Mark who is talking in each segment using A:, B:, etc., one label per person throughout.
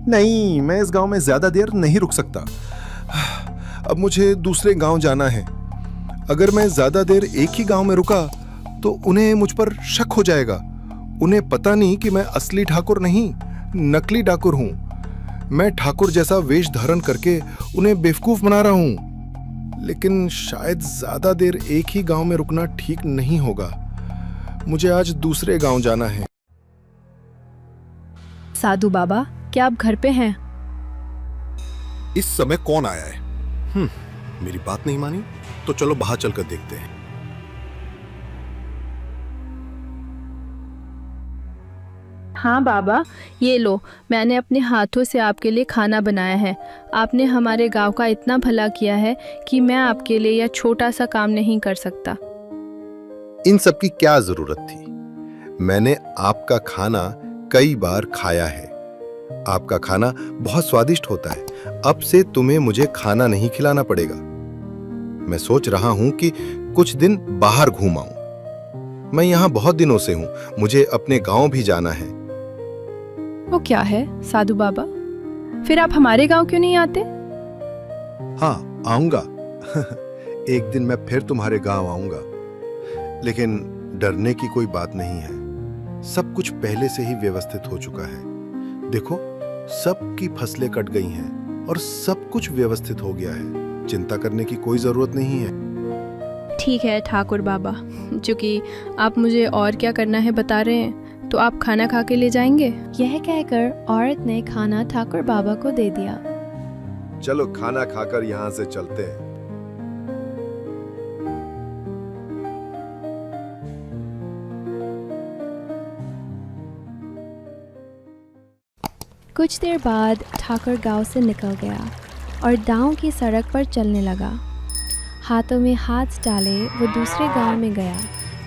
A: नहीं, मैं इस गांव में ज्यादा देर नहीं रुक सकता। अब मुझे दूसरे गांव जाना है। अगर मैं ज्यादा देर एक ही गांव में रुका तो उन्हें मुझ पर शक हो जाएगा। उन्हें पता नहीं कि मैं असली ठाकुर नहीं, नकली ठाकुर हूं। मैं ठाकुर जैसा वेश धारण करके उन्हें बेवकूफ बना रहा हूं। लेकिन शायद ज्यादा देर एक ही गांव में रुकना ठीक नहीं होगा। मुझे आज दूसरे गांव जाना है।
B: साधु बाबा, क्या आप घर पे हैं?
C: इस समय कौन आया है? मेरी बात नहीं मानी तो चलो बाहर चलकर देखते हैं।
B: हाँ बाबा, ये लो, मैंने अपने हाथों से आपके लिए खाना बनाया है। आपने हमारे गांव का इतना भला किया है कि मैं आपके लिए यह छोटा सा काम नहीं कर सकता।
C: इन सब की क्या जरूरत थी? मैंने आपका खाना कई बार खाया है। आपका खाना बहुत स्वादिष्ट होता है। अब से तुम्हें मुझे खाना नहीं खिलाना पड़ेगा। मैं सोच रहा हूं कि कुछ दिन बाहर घूम आऊं। मैं यहां बहुत दिनों से हूं। मुझे अपने गांव भी जाना है।
B: वो क्या है साधु बाबा? फिर आप हमारे गांव क्यों नहीं आते?
C: हाँ, आऊंगा। एक दिन मैं फिर तुम्हारे गांव आऊंगा। लेकिन डरने की कोई बात नहीं है। सब कुछ पहले से ही व्यवस्थित हो चुका है। देखो, सबकी फसलें कट गई हैं और सब कुछ व्यवस्थित हो गया है। चिंता करने की कोई जरूरत नहीं है।
B: ठीक है ठाकुर बाबा, चूंकि आप मुझे और क्या करना है बता रहे हैं, तो आप खाना खा के ले जाएंगे। यह कहकर औरत ने खाना ठाकुर बाबा को दे दिया।
C: चलो खाना खाकर यहां से चलते हैं।
B: कुछ देर बाद ठाकुर गांव से निकल गया और गांव की सड़क पर चलने लगा। हाथों में हाथ डाले वो दूसरे गांव में गया,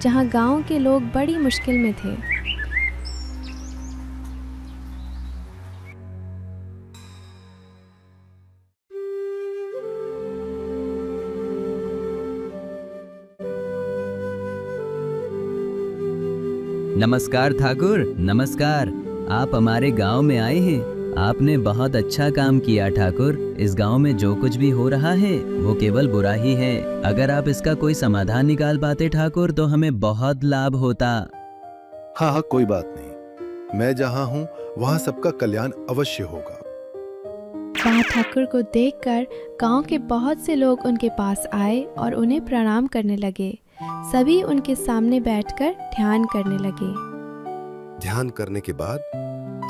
B: जहां गांव के लोग बड़ी मुश्किल में थे।
D: नमस्कार ठाकुर, नमस्कार। आप हमारे गांव में आए हैं। आपने बहुत अच्छा काम किया ठाकुर। इस गांव में जो कुछ भी हो रहा है वो केवल बुरा ही है। अगर आप इसका कोई समाधान निकाल पाते ठाकुर तो हमें बहुत लाभ होता।
C: हाँ हाँ, कोई बात नहीं। मैं जहां हूं वहां सबका कल्याण अवश्य होगा।
B: वहाँ ठाकुर को देखकर गांव के बहुत से लोग उनके पास आए और उन्हें प्रणाम करने लगे। सभी उनके सामने बैठकर ध्यान करने लगे।
C: ध्यान करने के बाद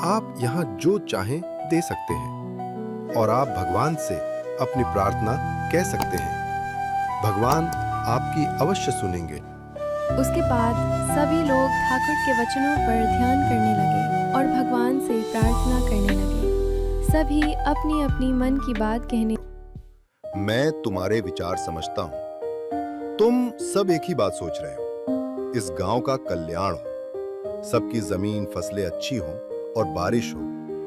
C: आप यहाँ जो चाहें दे सकते हैं और आप भगवान से अपनी प्रार्थना कह सकते हैं। भगवान आपकी अवश्य सुनेंगे।
B: उसके बाद सभी लोग ठाकुर के वचनों पर ध्यान करने लगे और भगवान से प्रार्थना करने लगे। सभी अपनी अपनी मन की बात कहने।
C: मैं तुम्हारे विचार समझता हूँ। तुम सब एक ही बात सोच रहे हो, इस गांव का कल्याण हो, सबकी जमीन फसलें अच्छी हो और बारिश हो,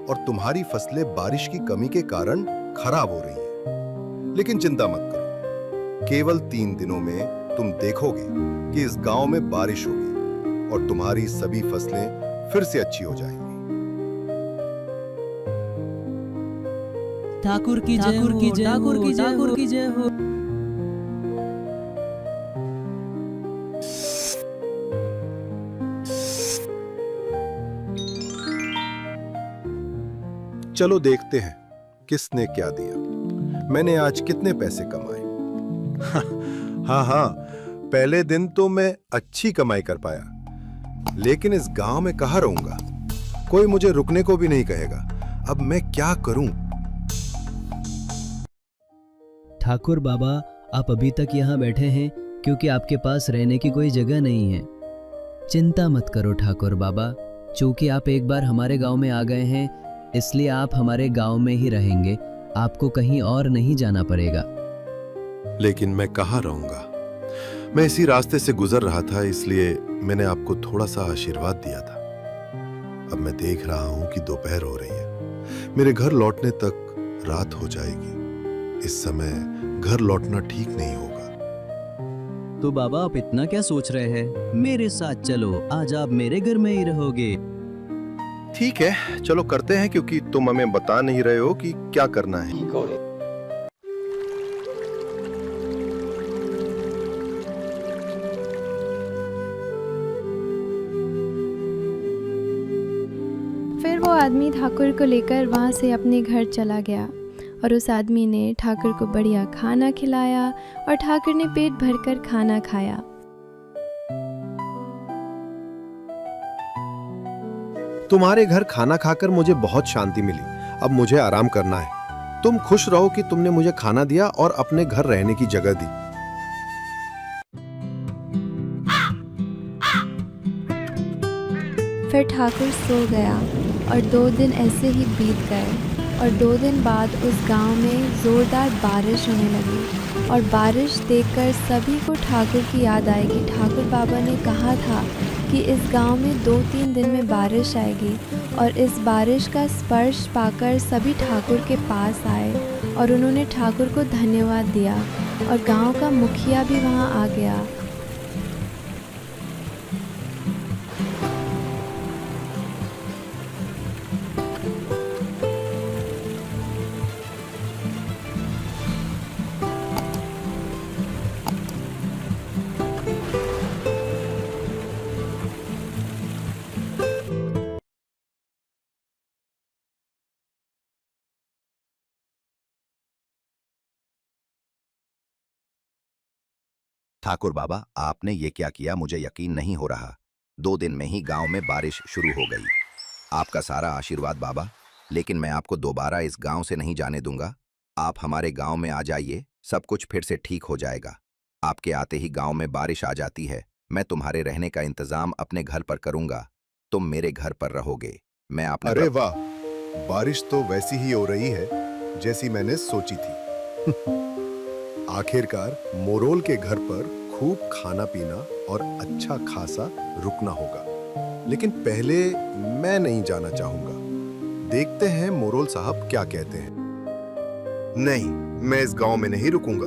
C: और तुम्हारी फसलें बारिश की कमी के कारण खराब हो रही हैं। लेकिन चिंता मत करो, केवल 3 दिनों में तुम देखोगे कि इस गांव में बारिश होगी और तुम्हारी सभी फसलें फिर से अच्छी हो जाएंगी।
D: ठाकुर की जय, ठाकुर की जय, ठाकुर की जय, ठाकुर की जय हो।
C: चलो देखते हैं किसने क्या दिया। मैंने आज कितने पैसे कमाए। हाँ हाँ, पहले दिन तो मैं अच्छी कमाई कर पाया, लेकिन इस गांव में कहाँ रहूंगा? कोई मुझे रुकने को भी नहीं कहेगा। अब मैं क्या करूं?
D: ठाकुर बाबा, आप अभी तक यहाँ बैठे हैं क्योंकि आपके पास रहने की कोई जगह नहीं है। चिंता मत करो ठाकुर बाबा, चूंकि आप एक बार हमारे गांव में आ गए हैं, इसलिए आप हमारे गांव में ही रहेंगे। आपको कहीं और नहीं जाना पड़ेगा।
C: लेकिन मैं कहाँ रहूंगा? मैं इसी रास्ते से गुजर रहा था, इसलिए मैंने आपको थोड़ा सा आशीर्वाद दिया था। अब मैं देख रहा हूं कि दोपहर हो रही है। मेरे घर लौटने तक रात हो जाएगी। इस समय घर लौटना ठीक नहीं होगा।
D: तो बाबा, आप इतना क्या सोच रहे हैं? मेरे साथ चलो, आज आप मेरे घर में ही रहोगे।
C: ठीक है, चलो करते हैं, क्योंकि तुम हमें बता नहीं रहे हो कि क्या करना है।
B: फिर वो आदमी ठाकुर को लेकर वहाँ से अपने घर चला गया और उस आदमी ने ठाकुर को बढ़िया खाना खिलाया और ठाकुर ने पेट भरकर खाना खाया।
A: तुम्हारे घर खाना खाकर मुझे बहुत शांति मिली। अब मुझे आराम करना है। तुम खुश रहो कि तुमने मुझे खाना दिया और अपने घर रहने की जगह दी।
B: फिर ठाकुर सो गया और 2 दिन ऐसे ही बीत गए और 2 दिन बाद उस गांव में ज़ोरदार बारिश होने लगी और बारिश देखकर सभी को ठाकुर की याद आई कि ठाकुर बाबा ने कहा था कि इस गांव में 2-3 दिन में बारिश आएगी। और इस बारिश का स्पर्श पाकर सभी ठाकुर के पास आए और उन्होंने ठाकुर को धन्यवाद दिया और गांव का मुखिया भी वहां आ गया।
C: ठाकुर बाबा, आपने ये क्या किया, मुझे यकीन नहीं हो रहा। 2 दिन में ही गांव में बारिश शुरू हो गई। आपका सारा आशीर्वाद बाबा, लेकिन मैं आपको दोबारा इस गांव से नहीं जाने दूंगा। आप हमारे गांव में आ जाइए, सब कुछ फिर से ठीक हो जाएगा। आपके आते ही गांव में बारिश आ जाती है। मैं तुम्हारे रहने का इंतजाम अपने घर पर करूंगा। तुम मेरे घर पर रहोगे। मैं अपने
A: अरे वाह, बारिश तो वैसी ही हो रही है जैसी मैंने सोची थी। आखिरकार मोरोल के घर पर खूब खाना पीना और अच्छा खासा रुकना होगा। लेकिन पहले मैं नहीं जाना चाहूंगा। देखते हैं मोरोल साहब क्या कहते हैं। नहीं, मैं इस गांव में नहीं रुकूंगा।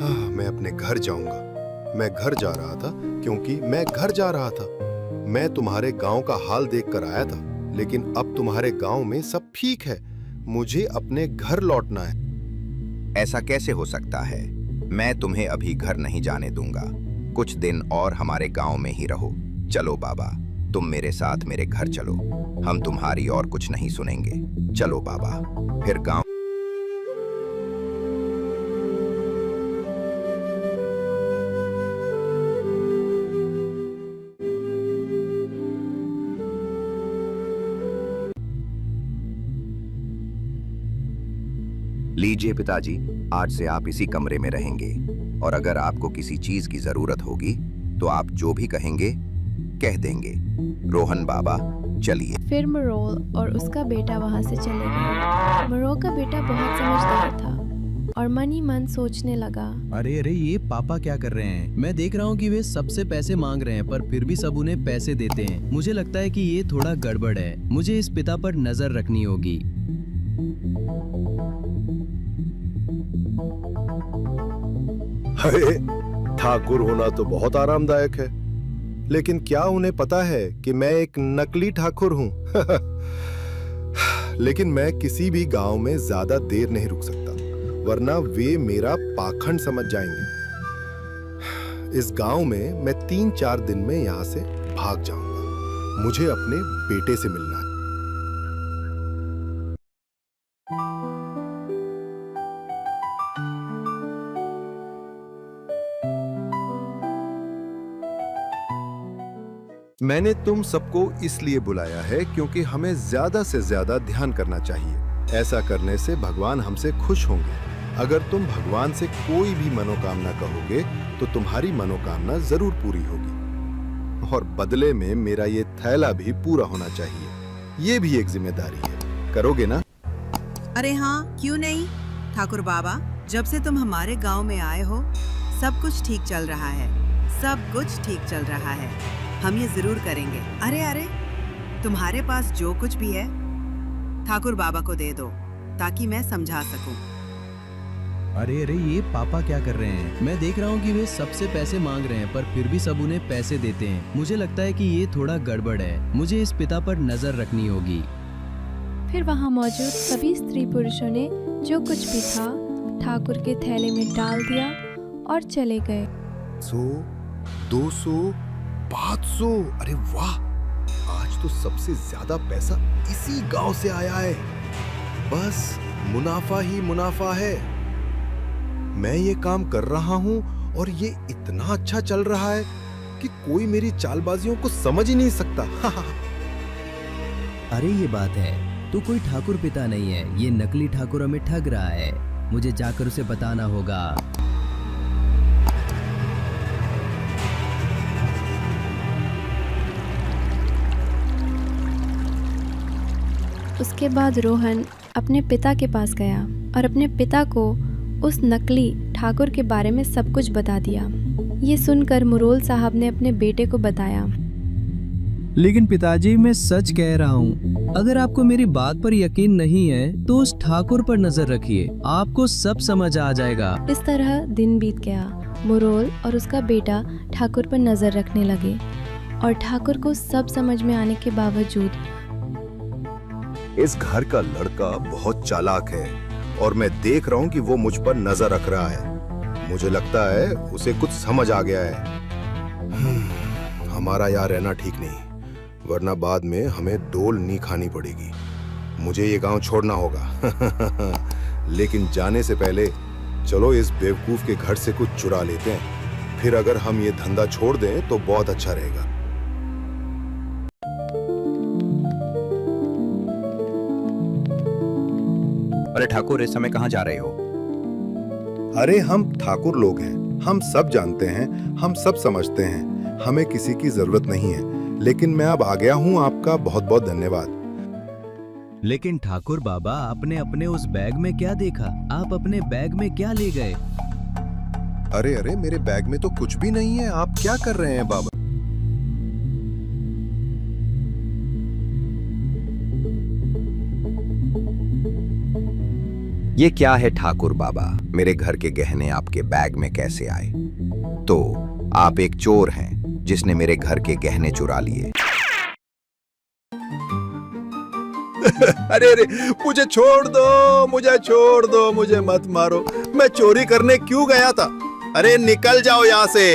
A: हाँ, मैं अपने घर जाऊंगा। मैं घर जा रहा था क्योंकि मैं घर जा रहा था। मैं तुम्हारे गांव का हाल देखकर आया था, लेकिन अब तुम्हारे गांव में सब ठीक है। मुझे अपने घर लौटना है।
C: ऐसा कैसे हो सकता है? मैं तुम्हें अभी घर नहीं जाने दूंगा। कुछ दिन और हमारे गांव में ही रहो। चलो बाबा, तुम मेरे साथ मेरे घर चलो। हम तुम्हारी और कुछ नहीं सुनेंगे। चलो बाबा। फिर गांव लीजिए पिताजी, आज से आप इसी कमरे में रहेंगे और अगर आपको किसी चीज की जरूरत होगी तो आप जो भी कहेंगे कह देंगे। रोहन बाबा, चलिए।
B: फिर मोरोल और उसका बेटा वहां से चले गए। मोरोल का बेटा बहुत समझदार था और मन ही मन सोचने लगा,
D: अरे अरे, ये पापा क्या कर रहे हैं? मैं देख रहा हूँ कि वे सबसे पैसे मांग रहे हैं, पर फिर भी सब उन्हें पैसे देते हैं। मुझे लगता है कि ये थोड़ा गड़बड़ है। मुझे इस पिता पर नजर रखनी होगी।
A: अरे, ठाकुर होना तो बहुत आरामदायक है, लेकिन क्या उन्हें पता है कि मैं एक नकली ठाकुर हूं? लेकिन मैं किसी भी गांव में ज्यादा देर नहीं रुक सकता, वरना वे मेरा पाखंड समझ जाएंगे। इस गांव में मैं 3-4 दिन में यहां से भाग जाऊंगा। मुझे अपने बेटे से मिलना है। मैंने तुम सबको इसलिए बुलाया है क्योंकि हमें ज्यादा से ज्यादा ध्यान करना चाहिए। ऐसा करने से भगवान हमसे खुश होंगे। अगर तुम भगवान से कोई भी मनोकामना कहोगे तो तुम्हारी मनोकामना जरूर पूरी होगी, और बदले में मेरा ये थैला भी पूरा होना चाहिए। ये भी एक जिम्मेदारी है। करोगे ना?
E: अरे हाँ, क्यों नहीं। ठाकुर बाबा, जब से तुम हमारे गांव में आए हो सब कुछ ठीक चल रहा है। सब कुछ ठीक चल रहा है। हम ये जरूर करेंगे। अरे अरे, तुम्हारे पास जो कुछ भी है ठाकुर बाबा को दे दो ताकि मैं समझा सकूं।
D: अरे अरे, ये पापा क्या कर रहे हैं? मैं देख रहा हूँ कि वे सबसे पैसे मांग रहे हैं, पर फिर भी सब उन्हें पैसे देते हैं। मुझे लगता है कि ये थोड़ा गड़बड़ है। मुझे इस पिता पर नजर रखनी होगी।
B: फिर वहाँ मौजूद सभी स्त्री पुरुषों ने जो कुछ भी था ठाकुर के थैले में डाल दिया और चले गए।
C: 100, 200, 500, अरे वाह, आज तो सबसे ज्यादा पैसा इसी गांव से आया है। बस मुनाफा ही मुनाफा है। मैं ये काम कर रहा हूं और ये इतना अच्छा चल रहा है कि कोई मेरी चालबाजियों को समझ ही नहीं सकता।
D: अरे ये बात है, तो कोई ठाकुर पिता नहीं है। ये नकली ठाकुर हमें ठग रहा है। मुझे जाकर उसे बताना होगा।
B: उसके बाद रोहन अपने पिता के पास गया और अपने पिता को उस नकली ठाकुर के बारे में सब कुछ बता दिया। ये सुनकर मुरोल साहब ने अपने बेटे को बताया।
D: लेकिन पिताजी, मैं सच कह रहा हूँ, अगर आपको मेरी बात पर यकीन नहीं है तो उस ठाकुर पर नजर रखिए, आपको सब समझ आ जाएगा।
B: इस तरह दिन बीत गया। मुरोल और उसका बेटा ठाकुर पर नजर रखने लगे और ठाकुर को सब समझ में आने के बावजूद
C: इस घर का लड़का बहुत चालाक है और मैं देख रहा हूं कि वो मुझ पर नजर रख रहा है। मुझे लगता है उसे कुछ समझ आ गया है। हमारा यहाँ रहना ठीक नहीं, वरना बाद में हमें डोल नहीं खानी पड़ेगी। मुझे ये गांव छोड़ना होगा। लेकिन जाने से पहले चलो इस बेवकूफ के घर से कुछ चुरा लेते हैं। फिर अगर हम ये धंधा छोड़ दें तो बहुत अच्छा रहेगा।
F: अरे ठाकुर, इस समय कहाँ जा रहे हो?
C: अरे हम ठाकुर लोग हैं, हम सब जानते हैं, हम सब समझते हैं, हमें किसी की जरूरत नहीं है। लेकिन मैं अब आ गया हूँ, आपका बहुत बहुत धन्यवाद।
D: लेकिन ठाकुर बाबा, आपने अपने उस बैग में क्या देखा? आप अपने बैग में क्या ले गए?
C: अरे अरे, मेरे बैग में तो कुछ भी नहीं है। आप क्या कर रहे हैं बाबा?
F: ये क्या है ठाकुर बाबा? मेरे घर के गहने आपके बैग में कैसे आए? तो आप एक चोर हैं जिसने मेरे घर के गहने चुरा लिए।
C: अरे अरे, मुझे छोड़ दो, मुझे छोड़ दो, मुझे मत मारो। मैं चोरी करने क्यों गया था? अरे निकल जाओ यहाँ से।